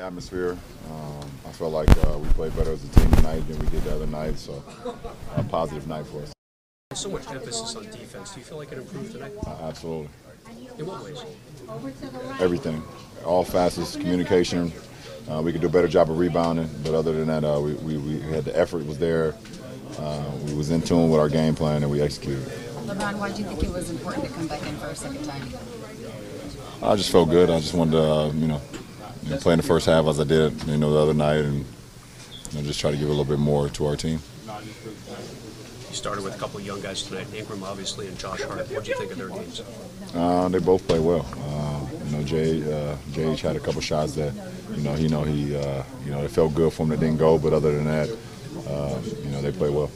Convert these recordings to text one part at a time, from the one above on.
atmosphere. I felt like we played better as a team tonight than we did the other night, so a positive night for us. There's so much emphasis on defense. Do you feel like it improved tonight? Absolutely. In what ways? Everything. All facets, communication. We could do a better job of rebounding, but other than that, we had the effort was there. We was in tune with our game plan, and we executed. LeBron, why do you think it was important to come back in for a second time? I just felt good. I just wanted to, play in the first half as I did, the other night, and just try to give a little bit more to our team. You started with a couple of young guys tonight, Ingram obviously and Josh Hart. What did you think of their games? They both play well. Jay each had a couple shots that, it felt good for him that didn't go, but other than that, they play well.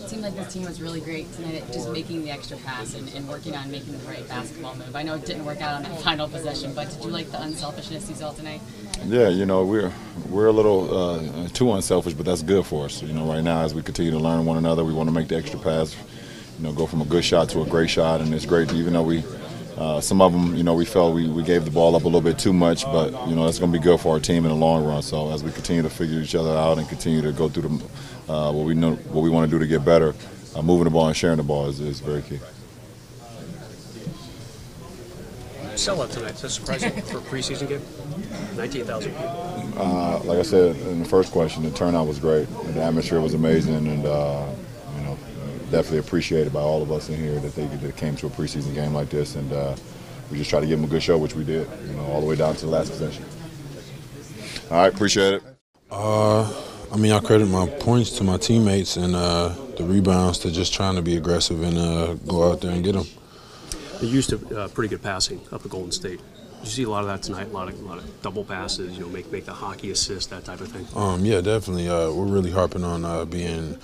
It seemed like this team was really great tonight at just making the extra pass and working on making the right basketball move. I know it didn't work out on that final possession, but did you like the unselfishness you saw tonight? Yeah, we're a little too unselfish, but that's good for us. Right now as we continue to learn one another, we want to make the extra pass, go from a good shot to a great shot, and it's great even though we some of them, we felt we gave the ball up a little bit too much, but, that's going to be good for our team in the long run. So as we continue to figure each other out and continue to go through what we want to do to get better, moving the ball and sharing the ball is very key. Sellout tonight. Is that surprising for a preseason game? 19,000 people. Like I said in the first question, the turnout was great. The atmosphere was amazing, and definitely appreciated by all of us in here that they came to a preseason game like this, and we just try to give them a good show, which we did, all the way down to the last possession. All right, appreciate it. I credit my points to my teammates and the rebounds to just trying to be aggressive and go out there and get them. You're used to pretty good passing up at Golden State. Did you see a lot of that tonight? A lot of double passes, make the hockey assist, that type of thing. Yeah, definitely. We're really harping on being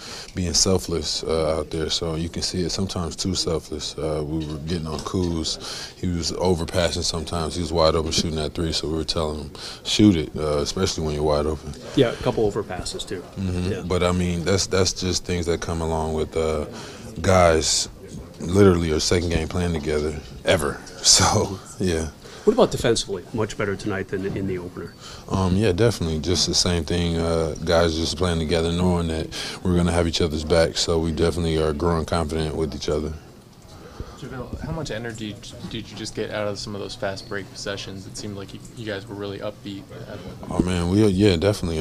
selfless out there. So you can see it sometimes too selfless. We were getting on Kuz. He was overpassing sometimes. He was wide open shooting that three. So we were telling him shoot it, especially when you're wide open. Yeah, a couple overpasses too. Mm-hmm. Yeah. But that's just things that come along with guys. Literally our second game playing together ever. So yeah. What about defensively? Much better tonight than in the opener. Yeah, definitely. Just the same thing. Guys just playing together, knowing that we're going to have each other's back. So we definitely are growing confident with each other. JaVale, how much energy did you just get out of some of those fast break possessions? It seemed like you guys were really upbeat. Oh man, definitely.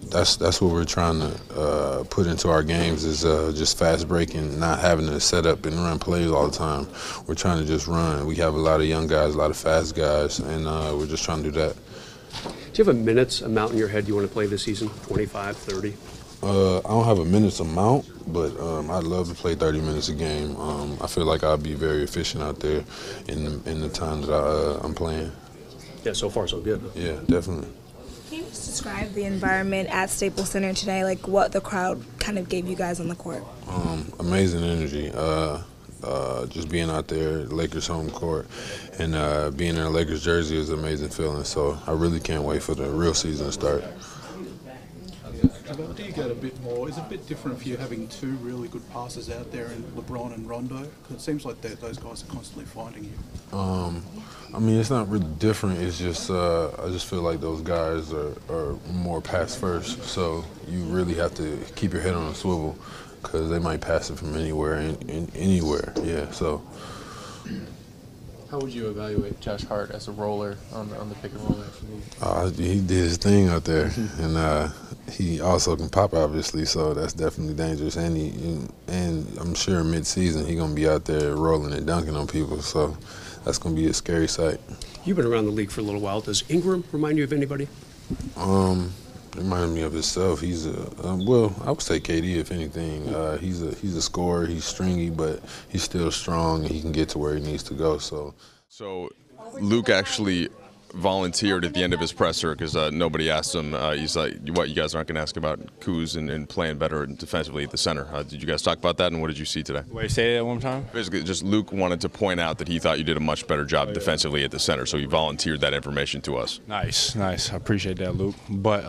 That's what we're trying to put into our games is just fast breaking, not having to set up and run plays all the time. We're trying to just run. We have a lot of young guys, a lot of fast guys, and we're just trying to do that. Do you have a minutes amount in your head you want to play this season? 25, 30? I don't have a minutes amount, but I'd love to play 30 minutes a game. I feel like I'll be very efficient out there in the time that I'm playing. Yeah, so far so good. Yeah, definitely. Can you just describe the environment at Staples Center today, like what the crowd kind of gave you guys on the court? Amazing energy. Just being out there, Lakers home court, and being in a Lakers jersey is an amazing feeling. So I really can't wait for the real season to start. Do you get a bit more? Is it a bit different if you're having two really good passes out there in LeBron and Rondo? Because it seems like those guys are constantly finding you. It's not really different. It's just I just feel like those guys are more pass first. So you really have to keep your head on a swivel because they might pass it from anywhere and anywhere. Yeah. So. How would you evaluate Josh Hart as a roller on the pick and roll? He did his thing out there, and he also can pop, obviously. So that's definitely dangerous. And I'm sure mid-season he's gonna be out there rolling and dunking on people. So that's gonna be a scary sight. You've been around the league for a little while. Does Ingram remind you of anybody? Remind me of himself. He's I would say KD if anything. He's a scorer. He's stringy, but he's still strong and he can get to where he needs to go. So Luke actually volunteered at the end of his presser because nobody asked him. He's like, "What, you guys aren't going to ask about Kuz and playing better defensively at the center?" Did you guys talk about that, and what did you see today? Wait, say that one more time? Basically, just Luke wanted to point out that he thought you did a much better job defensively at the center, so he volunteered that information to us. Nice. I appreciate that, Luke. But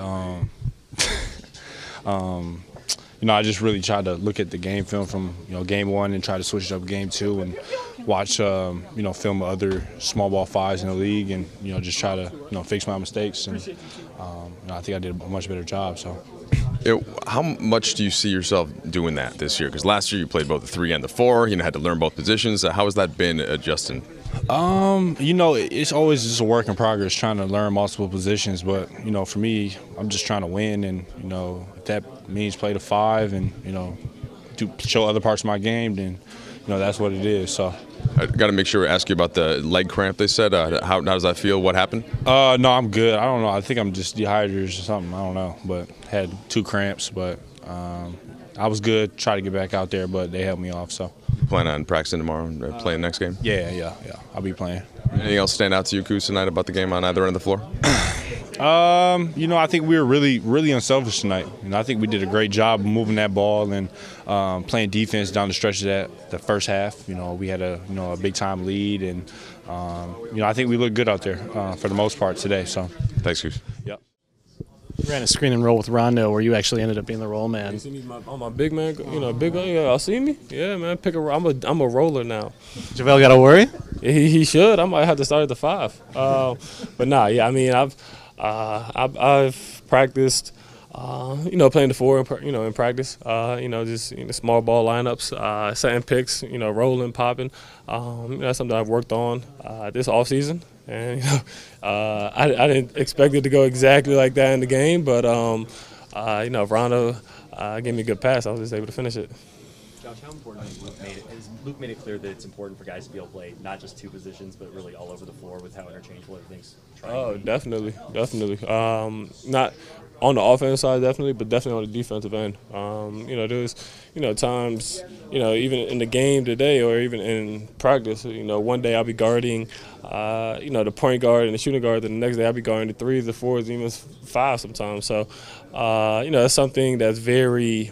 I just really tried to look at the game film from game one and try to switch it up game two and watch film of other small ball fives in the league and just try to fix my mistakes and I think I did a much better job. So. How much do you see yourself doing that this year? Because last year you played both the 3 and the 4. Had to learn both positions. How has that been adjusting? It's always just a work in progress trying to learn multiple positions. But, for me, I'm just trying to win. And, if that means play the 5 and, to show other parts of my game, then, that's what it is. So. I got to make sure to ask you about the leg cramp they said. How does that feel? What happened? No, I'm good. I don't know. I think I'm just dehydrated or something. I don't know. But had 2 cramps. But I was good. Tried to get back out there, but they held me off. So. You plan on practicing tomorrow and playing next game? Yeah. I'll be playing. Anything else stand out to you, Kuz, tonight about the game on either end of the floor? I think we were really, really unselfish tonight. I think we did a great job of moving that ball and playing defense down the stretch of the first half. We had a big time lead, and I think we looked good out there for the most part today. So, thanks, Kuz. Yep. You ran a screen and roll with Rondo, where you actually ended up being the roll man. You see me on my big man, big guy. Yeah, y'all see me? Yeah, man. I'm a roller now. JaVale got to worry? He should. I might have to start at the 5. But nah, yeah. I mean, I've practiced, playing the 4, in practice. Just small ball lineups, setting picks, rolling, popping. That's something I've worked on this off season. And I didn't expect it to go exactly like that in the game, but if Rondo gave me a good pass, I was just able to finish it. Josh, how important has Luke made it clear that it's important for guys to be able to play not just 2 positions, but really all over the floor with how interchangeable everything's trying to be? Definitely. Not on the offensive side, definitely, but definitely on the defensive end. There's, times, even in the game today or even in practice, one day I'll be guarding, the point guard and the shooting guard, then the next day I'll be guarding the 3s, the 4s, even 5 sometimes. So, that's something that's very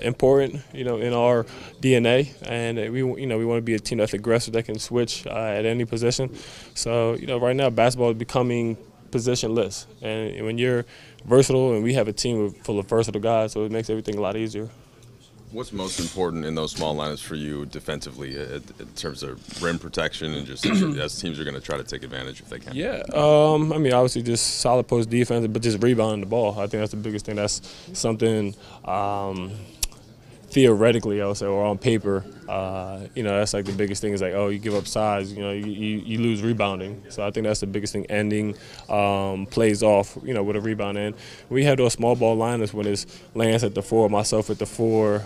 important, in our DNA, and we want to be a team that's aggressive, that can switch at any position. So, right now basketball is becoming positionless, and when you're versatile, and we have a team full of versatile guys, so it makes everything a lot easier. What's most important in those small lineups for you defensively in terms of rim protection and just as teams are going to try to take advantage if they can? Yeah, obviously just solid post defense, but just rebounding the ball. I think that's the biggest thing. That's something theoretically, I would say, or on paper, that's like the biggest thing is like, oh, you give up size, you lose rebounding. So I think that's the biggest thing, ending plays off, with a rebound. And we have those small ball lineups when it's Lance at the 4, myself at the 4,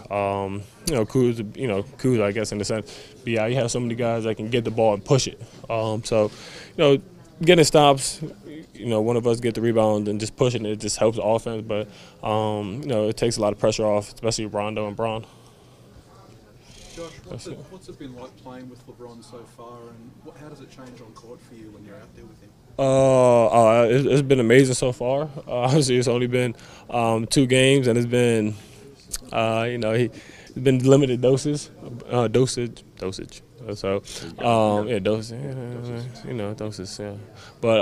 Kuz, I guess, in the sense. But yeah, you have so many guys that can get the ball and push it. Getting stops, one of us get the rebound and just pushing it just helps the offense. But, it takes a lot of pressure off, especially Rondo and Braun. Josh, what's it been like playing with LeBron so far, and how does it change on court for you when you're out there with him? It's been amazing so far. Obviously, it's only been 2 games, and it's been, it's been limited dosage. So, doses, yeah. But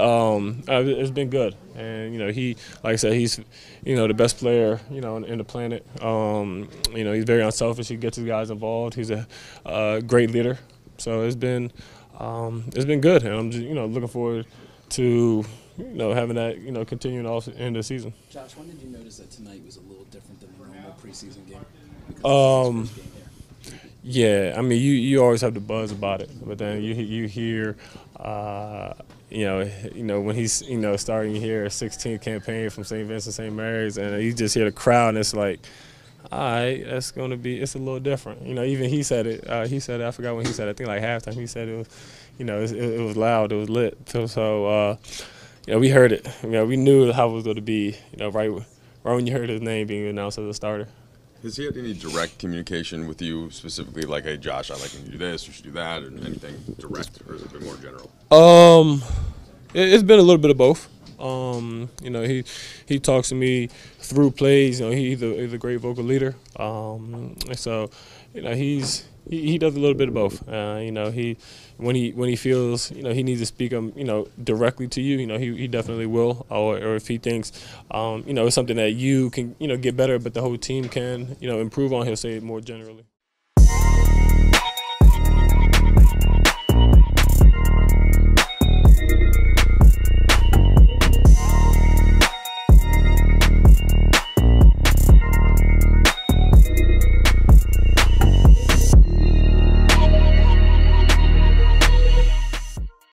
it's been good, and he, like I said, he's the best player in the planet. He's very unselfish. He gets his guys involved. He's a great leader. So it's been good, and I'm just looking forward to having that continuing off in the season. Josh, when did you notice that tonight was a little different than the normal preseason game? Because Yeah, I mean, you always have the buzz about it, but then you hear, when he's starting, you hear a 16th campaign from St. Vincent St. Mary's, and you just hear the crowd, and it's like, all right, it's a little different. Even he said it. I forgot when he said it. I think like halftime. He said it was, it was loud, it was lit. So we heard it. We knew how it was going to be. Right when you heard his name being announced as a starter. Has he had any direct communication with you specifically, like, hey, Josh, I'd like you to do this, you should do that, or anything direct, or has it been more general? It's been a little bit of both. He talks to me through plays. He's a great vocal leader. So, he's he does a little bit of both. You know, when he feels, you know, he needs to speak you know, directly to you, you know, he definitely will. Or if he thinks, you know, it's something that you can, you know, get better, but the whole team can, you know, improve on, he'll say it more generally.